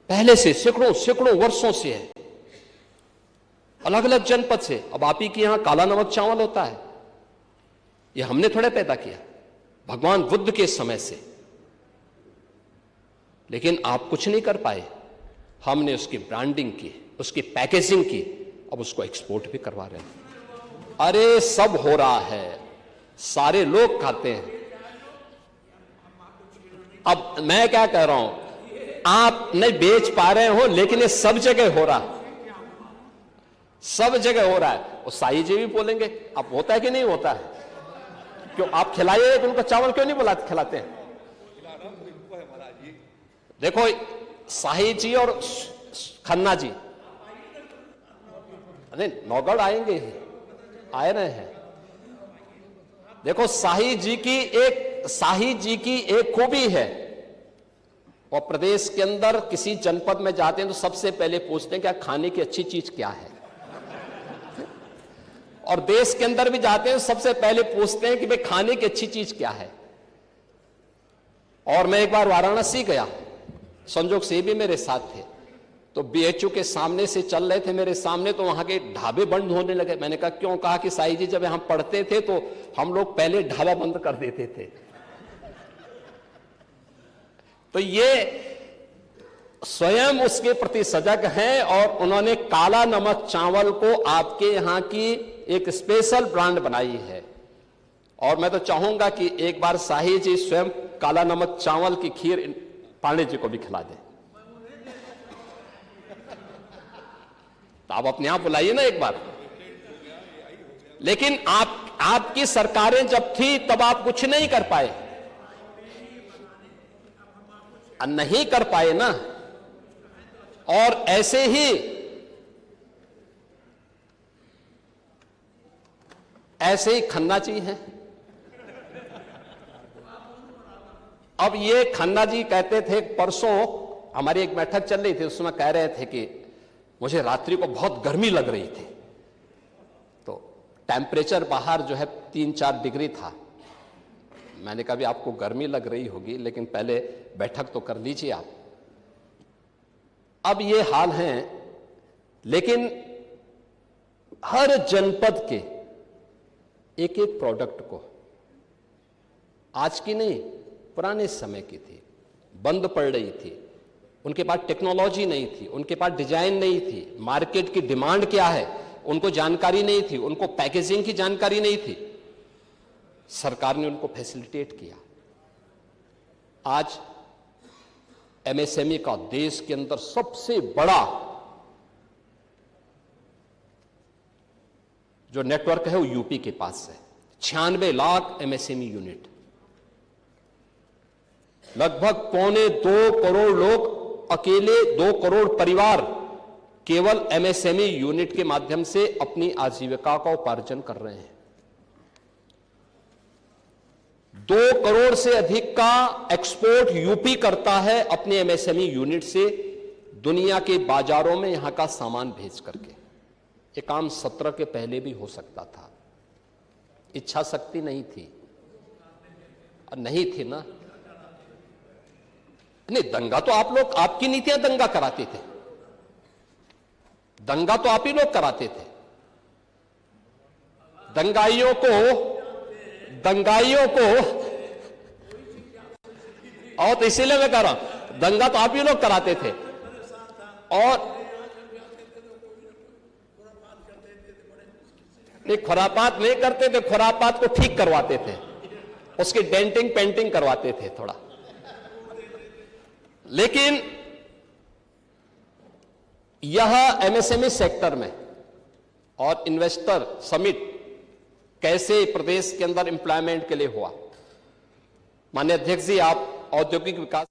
पहले से सैकड़ों सैकड़ों वर्षों से है, अलग अलग जनपद से। अब आप ही के यहां काला नमक चावल होता है, ये हमने थोड़े पैदा किया, भगवान बुद्ध के समय से। लेकिन आप कुछ नहीं कर पाए, हमने उसकी ब्रांडिंग की, उसकी पैकेजिंग की, अब उसको एक्सपोर्ट भी करवा रहे हैं। अरे सब हो रहा है, सारे लोग खाते हैं। अब मैं क्या कह रहा हूं, आप नहीं बेच पा रहे हो, लेकिन ये सब जगह हो रहा है, सब जगह हो रहा है। और साई जी भी बोलेंगे, अब होता है कि नहीं होता है? क्यों आप खिलाइए, उनको चावल क्यों नहीं बुलाते, खिलाते हैं? देखो साही जी और खन्ना जी, अरे नौगढ़ आएंगे ही, आए रहे हैं। देखो साही जी की एक खूबी है, और प्रदेश के अंदर किसी जनपद में जाते हैं तो सबसे पहले पूछते हैं क्या खाने की अच्छी चीज क्या है, और देश के अंदर भी जाते हैं सबसे पहले पूछते हैं कि भाई खाने की अच्छी चीज क्या है। और मैं एक बार वाराणसी गया, संजोग से भी मेरे साथ थे, तो बीएचयू के सामने से चल रहे थे मेरे सामने, तो वहां के ढाबे बंद होने लगे। मैंने कहा क्यों? कहा कि साई जी जब हम पढ़ते थे तो हम लोग पहले ढाबा बंद कर देते थे। तो ये स्वयं उसके प्रति सजग हैं, और उन्होंने काला नमक चावल को आपके यहां की एक स्पेशल ब्रांड बनाई है। और मैं तो चाहूंगा कि एक बार साही जी स्वयं काला नमक चावल की खीर पांडे जी को भी खिला दें। तो आप अपने आप बुलाइए ना एक बार। लेकिन आपकी सरकारें जब थी तब आप कुछ नहीं कर पाए, नहीं कर पाए ना। और ऐसे ही खन्ना जी हैं। अब ये खन्ना जी कहते थे, परसों हमारी एक बैठक चल रही थी, उसमें कह रहे थे कि मुझे रात्रि को बहुत गर्मी लग रही थी, तो टेम्परेचर बाहर जो है 3-4 डिग्री था। मैंने कहा भी आपको गर्मी लग रही होगी, लेकिन पहले बैठक तो कर लीजिए आप। अब ये हाल है, लेकिन हर जनपद के एक एक प्रोडक्ट को, आज की नहीं पुराने समय की थी, बंद पड़ रही थी। उनके पास टेक्नोलॉजी नहीं थी, उनके पास डिजाइन नहीं थी, मार्केट की डिमांड क्या है उनको जानकारी नहीं थी, उनको पैकेजिंग की जानकारी नहीं थी। सरकार ने उनको फैसिलिटेट किया। आज एमएसएमई का देश के अंदर सबसे बड़ा जो नेटवर्क है वो यूपी के पास है। 96 लाख एमएसएमई यूनिट, लगभग 1.25 करोड़ लोग, अकेले 2 करोड़ परिवार केवल एमएसएमई यूनिट के माध्यम से अपनी आजीविका का उपार्जन कर रहे हैं। 2 करोड़ से अधिक का एक्सपोर्ट यूपी करता है अपने एमएसएमई यूनिट से दुनिया के बाजारों में यहां का सामान भेज करके। ये काम 17 के पहले भी हो सकता था, इच्छा शक्ति नहीं थी, नहीं थी ना। नहीं, दंगा तो आप लोग, आपकी नीतियां दंगा कराते थे, दंगा तो आप ही लोग कराते थे। दंगाइयों को और तो इसीलिए मैं कह रहा हूं, दंगा तो आप ही लोग कराते थे। और नहीं, खुरापात नहीं करते थे, खुरापात को ठीक करवाते थे, उसकी डेंटिंग पेंटिंग करवाते थे थोड़ा। लेकिन यह एमएसएमई सेक्टर में और इन्वेस्टर समिट कैसे प्रदेश के अंदर एम्प्लॉयमेंट के लिए हुआ। माननीय अध्यक्ष जी, आप औद्योगिक विकास